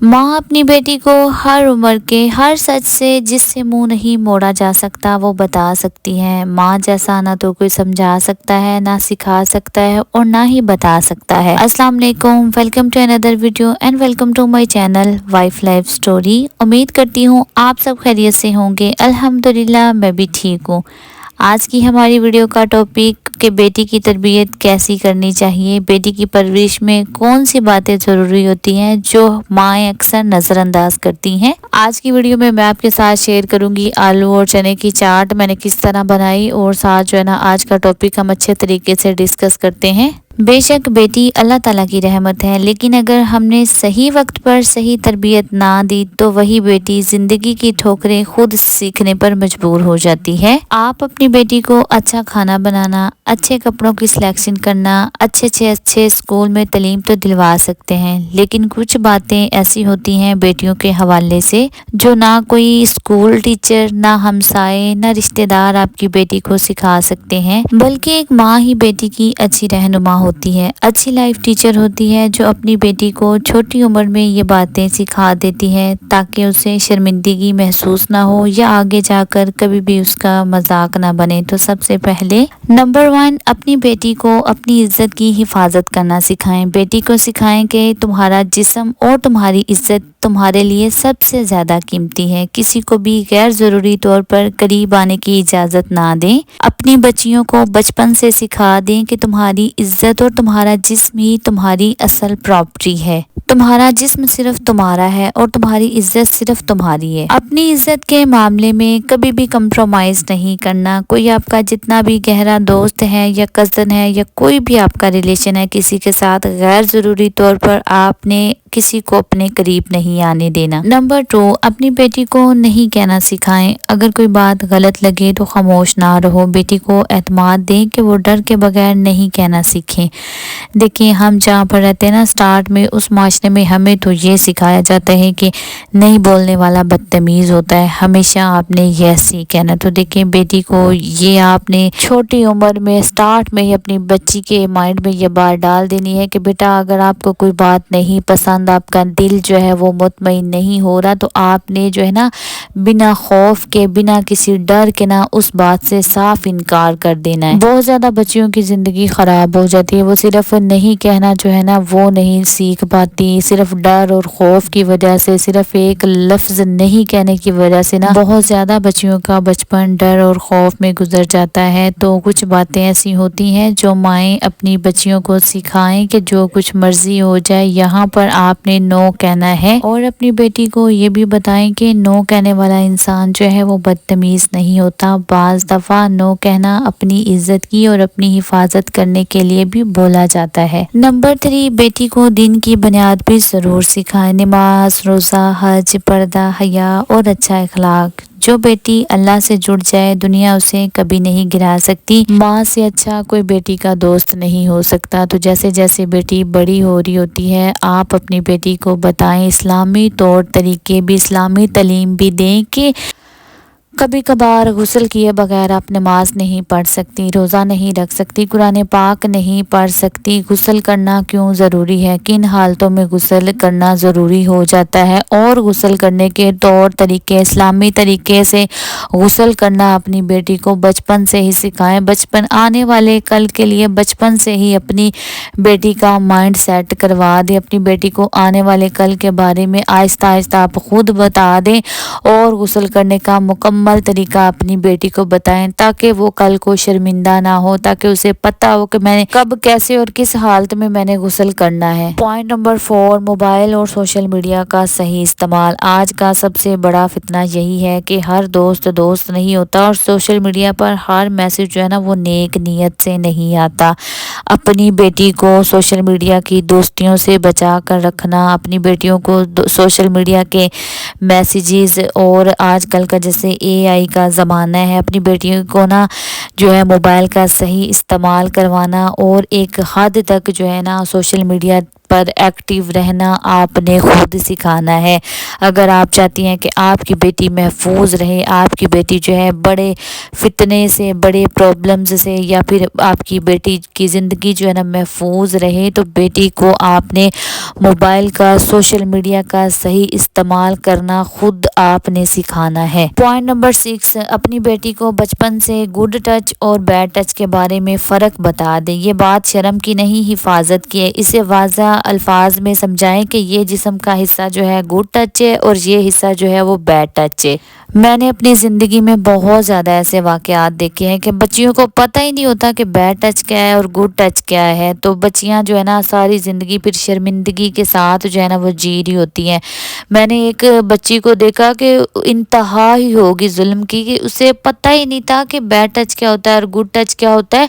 माँ अपनी बेटी को हर उम्र के हर सच से जिससे मुंह नहीं मोड़ा जा सकता वो बता सकती है। माँ जैसा ना तो कोई समझा सकता है, ना सिखा सकता है और ना ही बता सकता है। अस्सलाम वालेकुम, welcome to another video and welcome to my channel wife life story. उम्मीद करती हूँ आप सब खैरियत से होंगे। अल्हम्दुलिल्लाह मैं भी ठीक हूँ। आज की हमारी वीडियो का टॉपिक कि बेटी की तरबियत कैसी करनी चाहिए, बेटी की परवरिश में कौन सी बातें ज़रूरी होती हैं जो माएँ अक्सर नज़रअंदाज करती हैं। आज की वीडियो में मैं आपके साथ शेयर करूंगी आलू और चने की चाट मैंने किस तरह बनाई, और साथ जो है ना आज का टॉपिक हम अच्छे तरीके से डिस्कस करते हैं। बेशक बेटी अल्लाह ताला की रहमत है, लेकिन अगर हमने सही वक्त पर सही तरबियत ना दी तो वही बेटी जिंदगी की ठोकरें खुद सीखने पर मजबूर हो जाती है। आप अपनी बेटी को अच्छा खाना बनाना, अच्छे कपड़ों की सिलेक्शन करना, अच्छे स्कूल में तालीम तो दिलवा सकते हैं, लेकिन कुछ बातें ऐसी होती हैं बेटियों के हवाले से जो ना कोई स्कूल टीचर, ना हमसाए, ना रिश्तेदार आपकी बेटी को सिखा सकते हैं, बल्कि एक माँ ही बेटी की अच्छी रहनुमा होती है, अच्छी लाइफ टीचर होती है, जो अपनी बेटी को छोटी उम्र में ये बातें सिखा देती है ताकि उसे शर्मिंदगी महसूस ना हो या आगे जाकर कभी भी उसका मजाक ना बने। तो सबसे पहले नंबर 1, अपनी बेटी को अपनी इज्जत की हिफाजत करना सिखाएं। बेटी को सिखाएं कि तुम्हारा जिस्म और तुम्हारी इज्जत तुम्हारे लिए सबसे ज्यादा कीमती है। किसी को भी गैर जरूरी तौर पर करीब आने की इजाजत ना दें। अपनी बच्चियों को बचपन से सिखा दें कि तुम्हारी इज्जत और तुम्हारा जिस्म ही तुम्हारी असल प्रॉपर्टी है। तुम्हारा जिस्म सिर्फ तुम्हारा है और तुम्हारी इज्जत सिर्फ तुम्हारी है। अपनी इज्जत के मामले में कभी भी कंप्रोमाइज नहीं करना। कोई आपका जितना भी गहरा दोस्त है या कजन है या कोई भी आपका रिलेशन है, किसी के साथ गैर जरूरी तौर पर आपने किसी को अपने करीब नहीं आने देना। नंबर 2, अपनी बेटी को नहीं कहना सिखाएं। अगर कोई बात गलत लगे तो खामोश ना रहो। बेटी को एतमाद दें कि वो डर के बगैर नहीं कहना सीखें। देखिए, हम जहाँ पर रहते हैं ना, स्टार्ट में उस माशरे में हमें तो ये सिखाया जाता है कि नहीं बोलने वाला बदतमीज होता है, हमेशा आपने यस ही कहना। तो देखिए, बेटी को ये आपने छोटी उम्र में स्टार्ट में ही अपनी बच्ची के माइंड में ये बात डाल देनी है कि बेटा अगर आपको कोई बात नहीं पसंद, आपका दिल जो है वो मुतमईन नहीं हो रहा, तो आपने जो है ना बिना खौफ के, बिना किसी डर के ना उस बात से साफ इनकार कर देना है। बहुत ज्यादा बच्चियों की जिंदगी खराब हो जाती है। वो सिर्फ नहीं कहना जो है ना वो नहीं सीख पाती, सिर्फ डर और खौफ की वजह से, सिर्फ एक लफ्ज नहीं कहने की वजह से ना बहुत ज्यादा बच्चियों का बचपन डर और खौफ में गुजर जाता है। तो कुछ बातें ऐसी होती हैं जो माएँ अपनी बच्चियों को सिखाएं कि जो कुछ मर्जी हो जाए, यहाँ पर आपने नो कहना है। और अपनी बेटी को ये भी बताएं कि नो कहने वाला इंसान जो है वो बदतमीज नहीं होता। बाज दफा नो कहना अपनी इज्जत की और अपनी हिफाजत करने के लिए भी बोला जाता है। नंबर 3, बेटी को दिन की बुनियाद भी जरूर सिखाएं। नमाज, रोजा, हज, पर्दा, हया और अच्छा इखलाक। जो बेटी अल्लाह से जुड़ जाए दुनिया उसे कभी नहीं गिरा सकती। माँ से अच्छा कोई बेटी का दोस्त नहीं हो सकता। तो जैसे जैसे बेटी बड़ी हो रही होती है, आप अपनी बेटी को बताएं, इस्लामी तौर तरीके भी, इस्लामी तालीम भी दें कि कभी कभार गुस्ल किए बगैर आप नमाज नहीं पढ़ सकती, रोज़ा नहीं रख सकती, कुरान पाक नहीं पढ़ सकती। गुस्ल करना क्यों ज़रूरी है, किन हालतों में गुस्ल करना ज़रूरी हो जाता है, और गुस्ल करने के तौर तरीके, इस्लामी तरीके से गुस्ल करना अपनी बेटी को बचपन से ही सिखाएं। बचपन आने वाले कल के लिए बचपन से ही अपनी बेटी का माइंड सेट करवा दें। अपनी बेटी को आने वाले कल के बारे में आहिस्ता आहिस्ता आप खुद बता दें और गुस्ल करने का मुकम्मल तरीका अपनी बेटी को बताएं, ताकि वो कल को शर्मिंदा ना हो, ताकि उसे पता हो कि मैंने कब, कैसे और किस हालत में मैंने गुस्ल करना है। पॉइंट नंबर 4, मोबाइल और सोशल मीडिया का सही इस्तेमाल। आज का सबसे बड़ा फितना यही है कि हर दोस्त नहीं होता, और सोशल मीडिया पर हर मैसेज जो है ना वो नेक नीयत से नहीं आता। अपनी बेटी को सोशल मीडिया की दोस्तियों से बचा कर रखना, अपनी बेटियों को सोशल मीडिया के मैसेजेस, और आजकल का जैसे AI का ज़माना है, अपनी बेटियों को ना जो है मोबाइल का सही इस्तेमाल करवाना, और एक हद तक जो है ना सोशल मीडिया پر ایکٹیو رہنا آپ نے خود سکھانا ہے۔ اگر آپ چاہتی ہیں کہ آپ کی بیٹی محفوظ رہے، آپ کی بیٹی جو ہے بڑے فتنے سے، بڑے پرابلمز سے، یا پھر آپ کی بیٹی کی زندگی جو ہے نا محفوظ رہے، تو بیٹی کو آپ نے موبائل کا، سوشل میڈیا کا صحیح استعمال کرنا خود آپ نے سکھانا ہے۔ پوائنٹ نمبر 6، اپنی بیٹی کو بچپن سے گڈ ٹچ اور بیڈ ٹچ کے بارے میں فرق بتا دیں۔ یہ بات شرم کی نہیں، حفاظت کی ہے۔ اسے واضح الفاظ میں سمجھائیں کہ یہ جسم کا حصہ جو ہے گڈ ٹچ ہے اور یہ حصہ جو ہے وہ بیڈ ٹچ ہے۔ میں نے اپنی زندگی میں بہت زیادہ ایسے واقعات دیکھے ہیں کہ بچیوں کو پتہ ہی نہیں ہوتا کہ بیڈ ٹچ کیا ہے اور گڈ ٹچ کیا ہے، تو بچیاں جو ہے نا ساری زندگی پھر شرمندگی کے ساتھ جو ہے نا وہ جی رہی ہوتی ہیں۔ میں نے ایک بچی کو دیکھا کہ انتہا ہی ہوگی ظلم کی، کہ اسے پتہ ہی نہیں تھا کہ بیڈ ٹچ کیا ہوتا ہے اور گڈ ٹچ کیا ہوتا ہے۔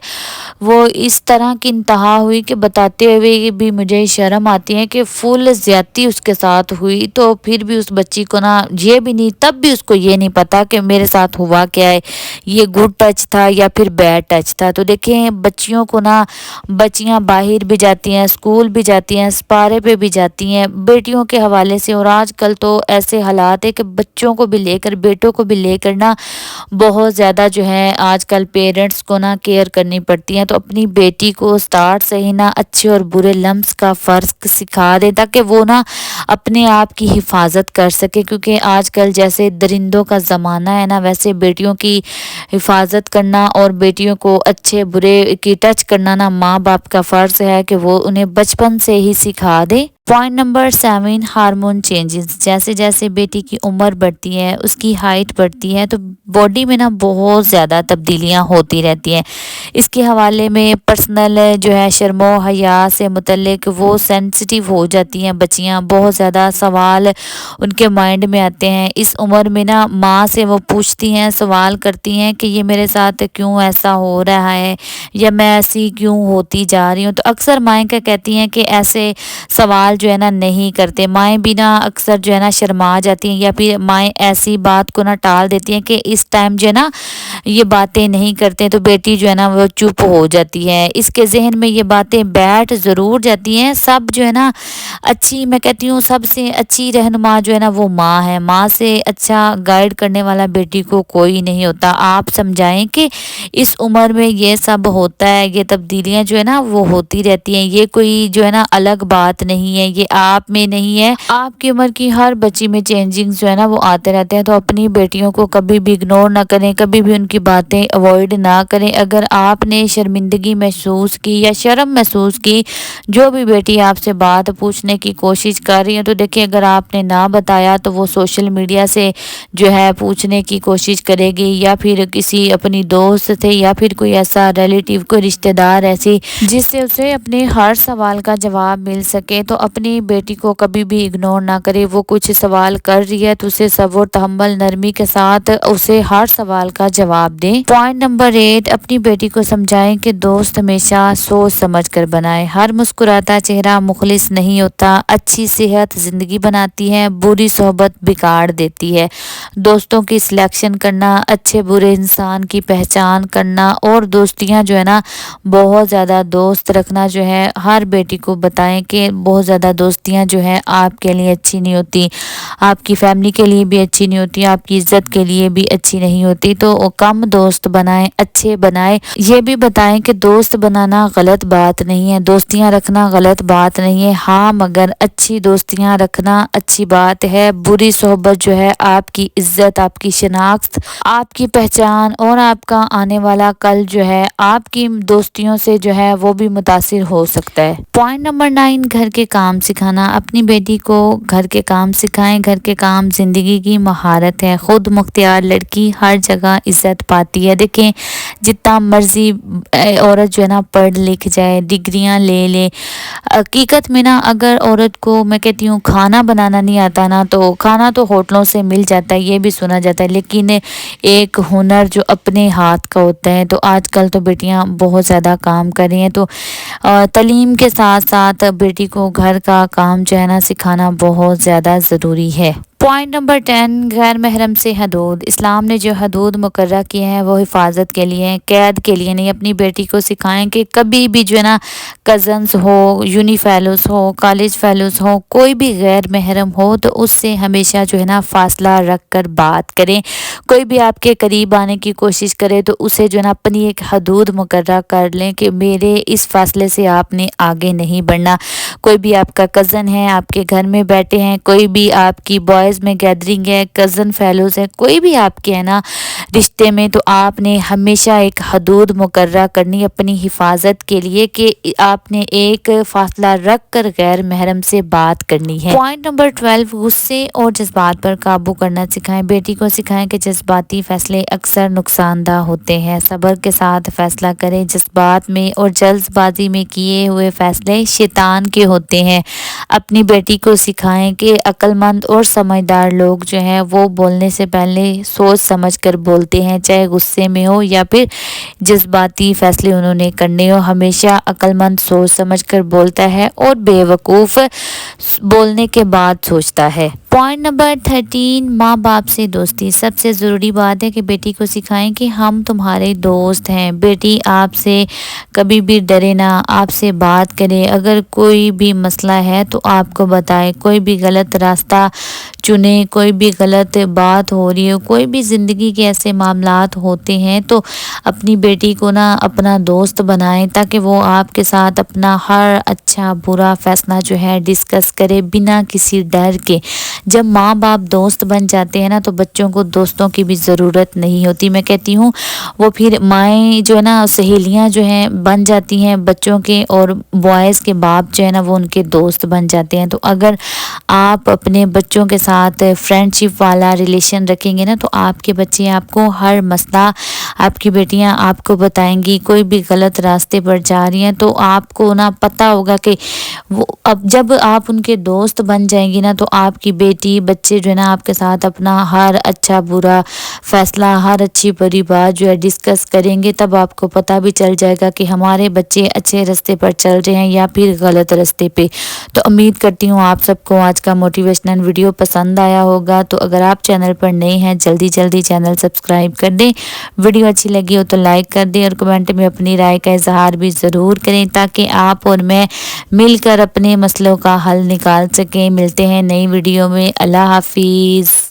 وہ اس طرح کی انتہا ہوئی کہ بتاتے ہوئے بھی مجھے شرم آتی ہے کہ فل زیادتی اس کے ساتھ ہوئی، تو پھر بھی اس بچی کو نا یہ بھی نہیں، تب بھی اس کو یہ نہیں پتا کہ میرے ساتھ ہوا کیا ہے، یہ گڈ ٹچ تھا یا پھر بیڈ ٹچ تھا۔ تو دیکھیں بچیوں کو نا، بچیاں باہر بھی جاتی ہیں، اسکول بھی جاتی ہیں، سپارے پہ بھی جاتی ہیں بیٹیوں کے حوالے سے، اور آج کل تو ایسے حالات ہے کہ بچوں کو بھی لے کر، بیٹوں کو بھی لے کر نا بہت زیادہ جو ہے آج کل پیرنٹس کو نا کیئر کرنی پڑتی ہیں۔ تو اپنی بیٹی کو اسٹارٹ سے ہی نا اچھے اور برے لمس کا فرق سکھا دیں تاکہ وہ نا اپنے آپ کی حفاظت کر سکے، کیونکہ آج کل جیسے درندوں کا زمانہ ہے نا، ویسے بیٹیوں کی حفاظت کرنا اور بیٹیوں کو اچھے برے کی ٹچ کرنا نا ماں باپ کا فرض ہے کہ وہ انہیں بچپن سے ہی سکھا دے۔ Point number 7، hormone changes. جیسے جیسے بیٹی کی عمر بڑھتی ہے، اس کی ہائٹ بڑھتی ہے، تو باڈی میں نا بہت زیادہ تبدیلیاں ہوتی رہتی ہیں۔ اس کے حوالے میں پرسنل جو ہے شرم و حیا سے متعلق وہ سینسٹیو ہو جاتی ہیں بچیاں، بہت زیادہ سوال ان کے مائنڈ میں آتے ہیں۔ اس عمر میں نا ماں سے وہ پوچھتی ہیں، سوال کرتی ہیں کہ یہ میرے ساتھ کیوں ایسا ہو رہا ہے، یا میں ایسی کیوں ہوتی جا رہی ہوں۔ تو اکثر مائیں کیا کہتی ہیں کہ ایسے سوال جو ہے نا نہیں کرتے، مائیں بھی نا اکثر جو ہے نا شرما جاتی ہیں، یا پھر مائیں ایسی بات کو نا ٹال دیتی ہیں کہ اس ٹائم جو ہے نا یہ باتیں نہیں کرتے، تو بیٹی جو ہے نا وہ چپ ہو جاتی ہے۔ اس کے ذہن میں یہ باتیں بیٹھ ضرور جاتی ہیں۔ سب جو ہے نا اچھی، میں کہتی ہوں سب سے اچھی رہنما جو ہے نا وہ ماں ہے، ماں سے اچھا گائیڈ کرنے والا بیٹی کو کوئی نہیں ہوتا۔ آپ سمجھائیں کہ اس عمر میں یہ سب ہوتا ہے، یہ تبدیلیاں جو ہے نا وہ ہوتی رہتی ہیں، یہ کوئی جو ہے نا الگ بات نہیں ہے، یہ آپ میں نہیں ہے، آپ کی عمر کی ہر بچی میں چینجنگ جو ہے نا وہ آتے رہتے ہیں۔ تو اپنی بیٹیوں کو کبھی بھی اگنور نہ کریں، کبھی بھی ان کی باتیں اوائڈ نہ کریں۔ اگر آپ نے شرمندگی محسوس کی یا شرم محسوس کی، جو بھی بیٹی آپ سے بات پوچھنے کی کوشش کر رہی ہے، تو دیکھیں اگر آپ نے نہ بتایا تو وہ سوشل میڈیا سے جو ہے پوچھنے کی کوشش کرے گی، یا پھر کسی اپنی دوست سے، یا پھر کوئی ایسا ریلیٹیو، کوئی رشتہ دار ایسی جس سے اسے اپنے ہر سوال کا جواب مل سکے۔ تو اپنی بیٹی کو کبھی بھی اگنور نہ کرے، وہ کچھ سوال کر رہی ہے تو اسے صبر، تحمل، نرمی کے ساتھ اسے ہر سوال کا جواب دیں۔ پوائنٹ نمبر 8، اپنی بیٹی کو سمجھائیں کہ دوست ہمیشہ سوچ سمجھ کر بنائے، ہر مسکراتا چہرہ مخلص نہیں ہوتا، اچھی صحت زندگی بناتی ہے، بری صحبت بگاڑ دیتی ہے۔ دوستوں کی سلیکشن کرنا، اچھے برے انسان کی پہچان کرنا، اور دوستیاں جو ہے نا بہت زیادہ دوست رکھنا جو ہے ہر بیٹی کو بتائیں کہ بہت زیادہ دوستیاں جو ہے آپ کے لیے اچھی نہیں ہوتی، آپ کی فیملی کے لیے بھی اچھی نہیں ہوتی، آپ کی عزت کے لیے بھی اچھی نہیں ہوتی۔ تو کم دوست بنائیں، اچھے بنائیں۔ یہ بھی بتائیں کہ دوست بنانا غلط بات نہیں ہے، دوستیاں رکھنا غلط بات نہیں ہے، ہاں مگر اچھی دوستیاں رکھنا اچھی بات ہے۔ بری صحبت جو ہے آپ کی عزت، آپ کی شناخت، آپ کی پہچان اور آپ کا آنے والا کل جو ہے آپ کی دوستیوں سے جو ہے وہ بھی متاثر ہو سکتا ہے۔ پوائنٹ نمبر 9، گھر کے کام سکھانا۔ اپنی بیٹی کو گھر کے کام سکھائیں، گھر کے کام زندگی کی مہارت ہے، خود مختار لڑکی ہر جگہ عزت پاتی ہے۔ دیکھیں جتنا مرضی عورت جو ہے نا پڑھ لکھ جائے، ڈگریاں لے لے، حقیقت میں نا اگر عورت کو، میں کہتی ہوں کھانا بنانا نہیں آتا نا، تو کھانا تو ہوٹلوں سے مل جاتا ہے، یہ بھی سنا جاتا ہے، لیکن ایک ہنر جو اپنے ہاتھ کا ہوتا ہے، تو آج کل تو بیٹیاں بہت زیادہ کام کر رہی ہیں۔ تو تعلیم کے ساتھ ساتھ بیٹی کو گھر کا کام جو ہے نا سکھانا بہت زیادہ ضروری ہے۔ पॉइंट नंबर 10, गैर महरम से हदूद। इस्लाम ने जो हदूद मुकर्रर किए हैं वो हिफाजत के लिए हैं, कैद के लिए नहीं। अपनी बेटी को सिखाएं कि कभी भी जो है ना कज़न्स हो, यूनी फेलोज़ हो, कॉलेज फेलोज़ हो, कोई भी गैर महरम हो तो उससे हमेशा जो है ना फासला रख कर बात करें। कोई भी आपके करीब आने की कोशिश करे तो उसे जो है ना अपनी एक हदूद मुकर्रर कर लें कि मेरे इस फासले से आपने आगे नहीं बढ़ना। कोई भी आपका कज़न है, आपके घर में बैठे हैं, कोई भी आपकी बॉयज़ में गैदरिंग है, कज़न फेलोज़ है, कोई भी आपके है ना रिश्ते में, तो आपने हमेशा एक हदूद मुकर्रर करनी अपनी हिफाजत के लिए कि आपने एक फासला रख कर गैर महरम से बात करनी है। पॉइंट नंबर 12, गुस्से और जज्बात पर काबू करना सिखाएं। बेटी को सिखाएं कि जज्बाती फैसले अक्सर नुकसानदा होते हैं। सब्र के साथ फैसला करें। जज्बात में और जल्दबाजी में किए हुए फैसले शैतान के होते हैं। अपनी बेटी को सिखाएं कि अक्लमंद और समझदार लोग जो हैं वो बोलने से पहले सोच समझ कर बोलते हैं, चाहे गुस्से में हो या फिर जज्बाती फैसले उन्होंने करने हो। हमेशा अक्लमंद सोच समझ कर बोलता है और बेवकूफ़ बोलने के बाद सोचता है। पॉइंट नंबर 13, माँ बाप से दोस्ती। सबसे ज़रूरी बात है कि बेटी को सिखाएं कि हम तुम्हारे दोस्त हैं। बेटी आपसे कभी भी डरे ना, आपसे बात करे। अगर कोई भी मसला है तो आपको बताए। कोई भी गलत रास्ता चुने, कोई भी गलत बात हो रही हो, कोई भी ज़िंदगी के ऐसे मामलात होते हैं तो अपनी बेटी को ना अपना दोस्त बनाएं ताकि वो आपके साथ अपना हर अच्छा बुरा फैसला जो है डिस्कस करे बिना किसी डर के। जब माँ बाप दोस्त बन जाते हैं ना तो बच्चों को दोस्तों की भी ज़रूरत नहीं होती। मैं कहती हूँ वो फिर माएँ जो है ना सहेलियाँ जो हैं बन जाती हैं बच्चों के, और बॉयज़ के बाप जो है ना वो उनके दोस्त बन जाते हैं। तो अगर आप अपने बच्चों के साथ फ्रेंडशिप वाला रिलेशन रखेंगे ना तो आपके बच्चे आपको हर मसला, आपकी बेटियां आपको बताएंगी। कोई भी गलत रास्ते पर जा रही हैं तो आपको ना पता होगा कि वो, अब जब आप उनके दोस्त बन जाएंगी ना तो आपकी बेटी बच्चे जो है ना आपके साथ अपना हर अच्छा बुरा फैसला, हर अच्छी बुरी बात जो है डिस्कस करेंगे। तब आपको पता भी चल जाएगा कि हमारे बच्चे अच्छे रास्ते पर चल रहे हैं या फिर गलत रास्ते पे। तो उम्मीद करती हूँ आप सबको आज का मोटिवेशनल वीडियो पसंद आया होगा। तो अगर आप चैनल पर नए हैं जल्दी जल्दी चैनल सब्सक्राइब कर दें। वीडियो अच्छी लगी हो तो लाइक कर दें और कमेंट में अपनी राय का इजहार भी ज़रूर करें ताकि आप और मैं मिलकर अपने मसलों का हल निकाल सकें। मिलते हैं नई वीडियो में। अल्लाह हाफिज़।